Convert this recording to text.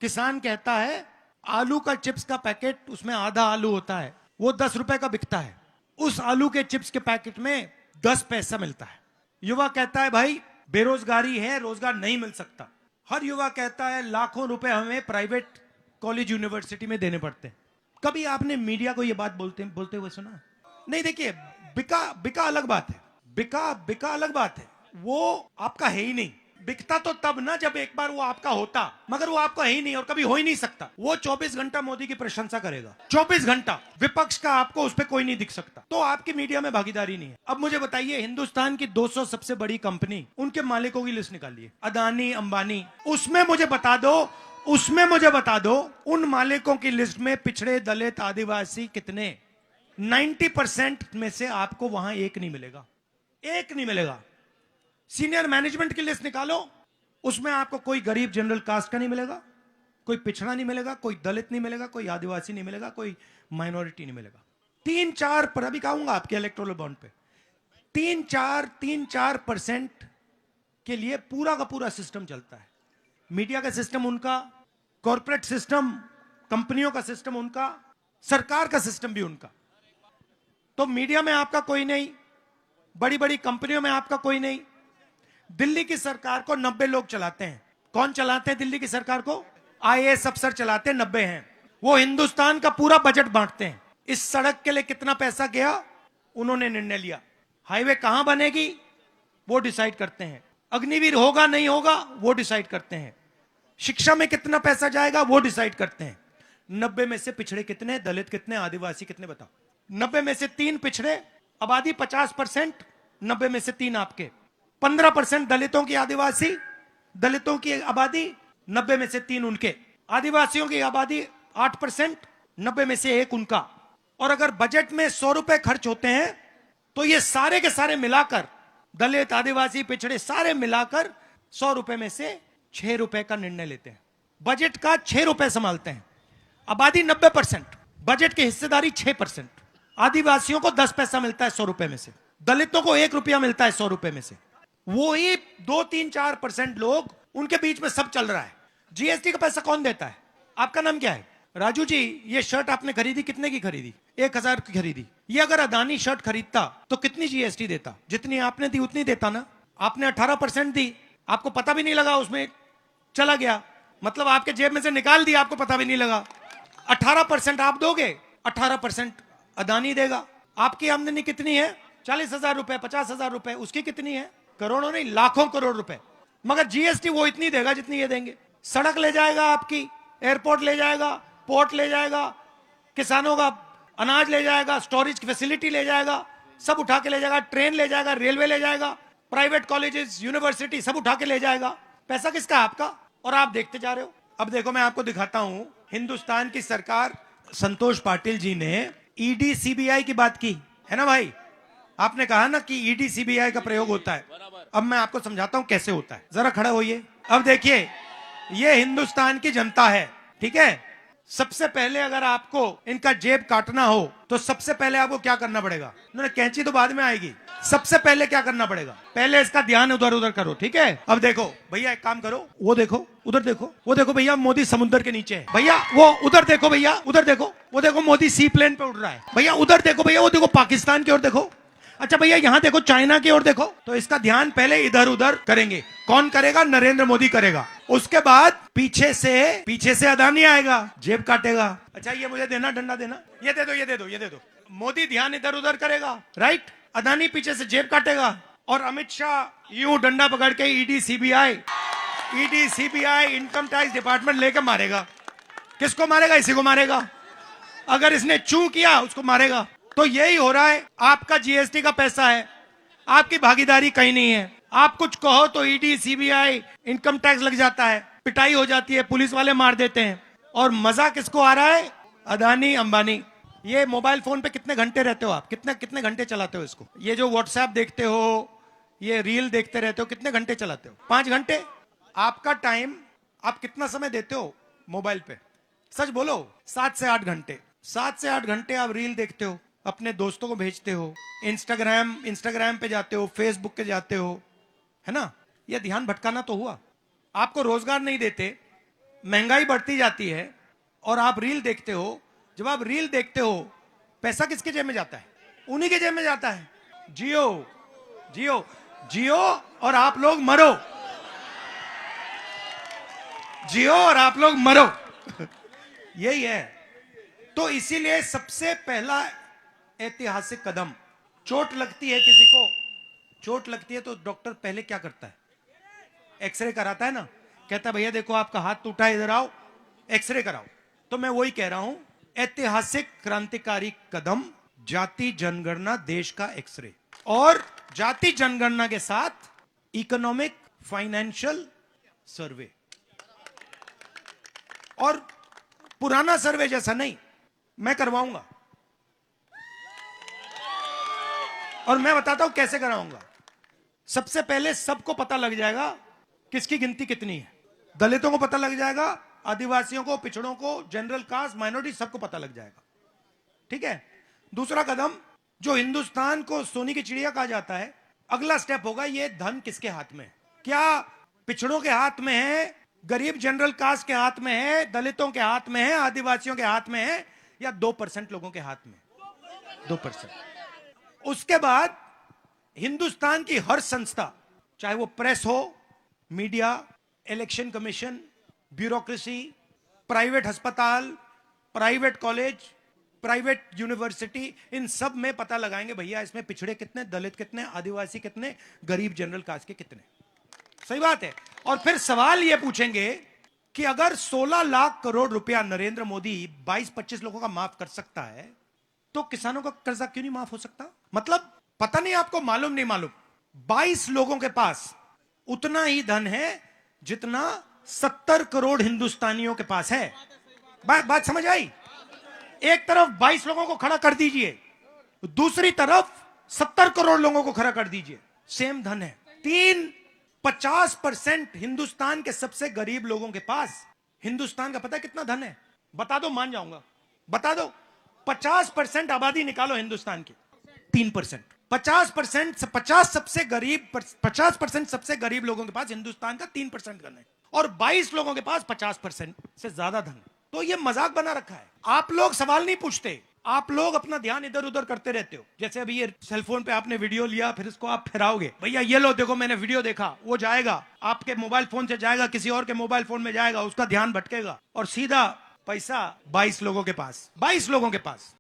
किसान कहता है आलू का चिप्स का पैकेट, उसमें आधा आलू होता है, वो 10 रुपए का बिकता है। उस आलू के चिप्स के पैकेट में 10 पैसा मिलता है। युवा कहता है भाई बेरोजगारी है, रोजगार नहीं मिल सकता। हर युवा कहता है लाखों रुपए हमें प्राइवेट कॉलेज यूनिवर्सिटी में देने पड़ते हैं। कभी आपने मीडिया को यह बात बोलते हुए सुना? नहीं। देखिए, बिका बिका अलग बात है, बिका अलग बात है, वो आपका है ही नहीं। बिकता तो तब ना जब एक बार वो आपका होता, मगर वो आपका है ही नहीं और कभी हो ही नहीं सकता। वो 24 घंटा मोदी की प्रशंसा करेगा, 24 घंटा विपक्ष का आपको उस पर कोई नहीं दिख सकता। तो आपकी मीडिया में भागीदारी नहीं है। अब मुझे बताइए, हिंदुस्तान की 200 सबसे बड़ी कंपनी, उनके मालिकों की लिस्ट निकालिए, अदानी अंबानी, उसमें मुझे बता दो उन मालिकों की लिस्ट में पिछड़े दलित आदिवासी कितने? 90% में से आपको वहां एक नहीं मिलेगा, एक नहीं मिलेगा। सीनियर मैनेजमेंट की लिस्ट निकालो, उसमें आपको कोई गरीब जनरल कास्ट का नहीं मिलेगा, कोई पिछड़ा नहीं मिलेगा, कोई दलित नहीं मिलेगा, कोई आदिवासी नहीं मिलेगा, कोई माइनॉरिटी नहीं मिलेगा। 3-4 पर अभी कहूंगा आपके इलेक्टोरल बॉन्ड पे 3-4% के लिए पूरा का पूरा सिस्टम चलता है। मीडिया का सिस्टम उनका, कॉर्पोरेट सिस्टम, कंपनियों का सिस्टम उनका, सरकार का सिस्टम भी उनका। तो मीडिया में आपका कोई नहीं, बड़ी बड़ी कंपनियों में आपका कोई नहीं। दिल्ली की सरकार को 90 लोग चलाते हैं। कौन चलाते हैं दिल्ली की सरकार को? आईएएस अफसर चलाते हैं, 90 हैं। वो हिंदुस्तान का पूरा बजट बांटते हैं। इस सड़क के लिए कितना पैसा गया, उन्होंने निर्णय लिया। हाईवे कहां बनेगी, वो डिसाइड करते हैं। अग्निवीर होगा नहीं होगा, वो डिसाइड करते हैं। शिक्षा में कितना पैसा जाएगा, वो डिसाइड करते हैं। 90 में से पिछड़े कितने, दलित कितने, आदिवासी कितने, बताओ। 90 में से 3 पिछड़े, आबादी 50%, 90 में से 3 आपके। 15% दलितों की आदिवासी, दलितों की आबादी, 90 में से 3 उनके। आदिवासियों की आबादी 8%, 90 में से 1 उनका। और अगर बजट में 100 रुपए खर्च होते हैं तो ये सारे के सारे मिलाकर, दलित आदिवासी पिछड़े सारे मिलाकर 100 रुपए में से 6 रुपए का निर्णय लेते हैं। बजट का 6 रुपए संभालते हैं। आबादी 90%, बजट की हिस्सेदारी 6%। आदिवासियों को 10 पैसा मिलता है 100 रुपए में से, दलितों को 1 रुपया मिलता है 100 रुपए में से। वो ही 2-3-4% लोग, उनके बीच में सब चल रहा है। जीएसटी का पैसा कौन देता है? आपका नाम क्या है? राजू जी, ये शर्ट आपने खरीदी, कितने की खरीदी? 1000 की खरीदी। ये अगर अदानी शर्ट खरीदता तो कितनी जीएसटी देता? जितनी आपने दी उतनी देता ना। आपने 18% दी, आपको पता भी नहीं लगा, उसमें चला गया, मतलब आपके जेब में से निकाल दिया, आपको पता भी नहीं लगा। 18% आप दोगे, 18% अदानी देगा। आपकी आमदनी कितनी है? 40,000 रुपए, 50,000 रुपए, उसकी कितनी है? करोड़ों नहीं, लाखों करोड़ रुपए। मगर जीएसटी वो इतनी देगा जितनी ये देंगे। सड़क ले जाएगा आपकी, एयरपोर्ट ले जाएगा, पोर्ट ले जाएगा, किसानों का अनाज ले जाएगा, स्टोरेज फैसिलिटी ले जाएगा, सब उठा के ले जाएगा, ट्रेन ले जाएगा, रेलवे ले जाएगा, प्राइवेट कॉलेजेस, यूनिवर्सिटी सब उठा के ले जाएगा। पैसा किसका? आपका। और आप देखते जा रहे हो। अब देखो, मैं आपको दिखाता हूं, हिंदुस्तान की सरकार, संतोष पाटिल जी ने ईडी सीबीआई की बात की है ना भाई? आपने कहा ना कि ईडी सीबीआई का प्रयोग होता है। अब मैं आपको समझाता हूं कैसे होता है। जरा खड़ा होइए। अब देखिए, ये हिंदुस्तान की जनता है, ठीक है? सबसे पहले अगर आपको इनका जेब काटना हो तो सबसे पहले आपको क्या करना पड़ेगा? कैंची तो बाद में आएगी। सबसे पहले क्या करना पड़ेगा? पहले इसका ध्यान उधर उधर करो, ठीक है? अब देखो भैया, एक काम करो, वो देखो, उधर देखो, वो देखो भैया, मोदी समुद्र के नीचे है। भैया वो उधर देखो, भैया उधर देखो, वो देखो मोदी सी प्लेन पे उड़ रहा है। भैया उधर देखो, भैया वो देखो पाकिस्तान की ओर देखो। अच्छा भैया यहाँ देखो, चाइना की ओर देखो। तो इसका ध्यान पहले इधर उधर करेंगे। कौन करेगा? नरेंद्र मोदी करेगा। उसके बाद पीछे से अदानी आएगा, जेब काटेगा। अच्छा ये मुझे देना, डंडा देना, ये दे दो, ये दे दो, ये दे दो। मोदी ध्यान इधर उधर करेगा, राइट? अदानी पीछे से जेब काटेगा और अमित शाह यूं डंडा पकड़ के ED CBI income tax department लेके मारेगा। किसको मारेगा? इसी को मारेगा। अगर इसने चू किया उसको मारेगा। तो यही हो रहा है। आपका जीएसटी का पैसा है, आपकी भागीदारी कहीं नहीं है। आप कुछ कहो तो ईडी सीबीआई इनकम टैक्स लग जाता है, पिटाई हो जाती है, पुलिस वाले मार देते हैं। और मजा किसको आ रहा है? अदानी अंबानी। ये मोबाइल फोन पे कितने घंटे रहते हो आप? कितने घंटे चलाते हो इसको? ये जो व्हाट्सएप देखते हो, ये रील देखते रहते हो, कितने घंटे चलाते हो? 5 घंटे। आपका टाइम आप कितना समय देते हो मोबाइल पे? सच बोलो। 7 से 8 घंटे। 7 से 8 घंटे आप रील देखते हो, अपने दोस्तों को भेजते हो, इंस्टाग्राम पे जाते हो, फेसबुक पे जाते हो, है ना? ये ध्यान भटकाना तो हुआ। आपको रोजगार नहीं देते, महंगाई बढ़ती जाती है और आप रील देखते हो। जब आप रील देखते हो, पैसा किसके जेब में जाता है? उन्हीं के जेब में जाता है। जियो जियो जियो और आप लोग मरो। जियो और आप लोग मरो। यही है। तो इसीलिए सबसे पहला ऐतिहासिक कदम, चोट लगती है किसी को, चोट लगती है तो डॉक्टर पहले क्या करता है? एक्सरे कराता है ना। कहता है भैया देखो आपका हाथ टूटा है, इधर आओ एक्सरे कराओ। तो मैं वही कह रहा हूं, ऐतिहासिक क्रांतिकारी कदम, जाति जनगणना, देश का एक्सरे, और जाति जनगणना के साथ इकोनॉमिक फाइनेंशियल सर्वे। और पुराना सर्वे जैसा नहीं, मैं करवाऊंगा। और मैं बताता हूं कैसे कराऊंगा। सबसे पहले सबको पता लग जाएगा किसकी गिनती कितनी है। दलितों को पता लग जाएगा, आदिवासियों को, पिछड़ों को, जनरल कास्ट, माइनॉरिटी, सबको पता लग जाएगा। ठीक है। दूसरा कदम, जो हिंदुस्तान को सोने की चिड़िया कहा जाता है, अगला स्टेप होगा ये धन किसके हाथ में है? क्या पिछड़ों के हाथ में है, गरीब जनरल कास्ट के हाथ में है, दलितों के हाथ में है, आदिवासियों के हाथ में है, या 2% लोगों के हाथ में? 2%। उसके बाद हिंदुस्तान की हर संस्था, चाहे वो प्रेस हो, media, election commission, bureaucracy, private अस्पताल, प्राइवेट कॉलेज, प्राइवेट यूनिवर्सिटी, इन सब में पता लगाएंगे भैया इसमें पिछड़े कितने, दलित कितने, आदिवासी कितने, गरीब जनरल कास्ट के कितने। सही बात है। और फिर सवाल यह पूछेंगे कि अगर 16 लाख करोड़ रुपया नरेंद्र मोदी 22-25 लोगों का माफ कर सकता है, तो किसानों का कर्जा क्यों नहीं माफ हो सकता? मतलब पता नहीं, आपको मालूम नहीं मालूम, 22 लोगों के पास उतना ही धन है जितना 70 करोड़ हिंदुस्तानियों के पास है। बात समझ आई? एक तरफ 22 लोगों को खड़ा कर दीजिए, दूसरी तरफ 70 करोड़ लोगों को खड़ा कर दीजिए, सेम धन है। 50% हिंदुस्तान के सबसे गरीब लोगों के पास, हिंदुस्तान का पता है कितना धन है? बता दो, मान जाऊंगा। बता दो। 50% आबादी निकालो हिंदुस्तान की, 3%। 50% 50% सबसे गरीब लोगों के पास हिंदुस्तान का 3% धन है, और 22 लोगों के पास 50% से ज्यादा धन है। तो ये मजाक बना रखा है। आप लोग सवाल नहीं पूछते, आप लोग अपना ध्यान इधर उधर करते रहते हो। जैसे अभी ये सेलफोन पे आपने वीडियो लिया, फिर इसको आप फिराओगे, भैया ये लो देखो मैंने वीडियो देखा, वो जाएगा आपके मोबाइल फोन से, जाएगा किसी और के मोबाइल फोन में, जाएगा, उसका ध्यान भटकेगा, और सीधा पैसा 22 लोगों के पास, 22 लोगों के पास।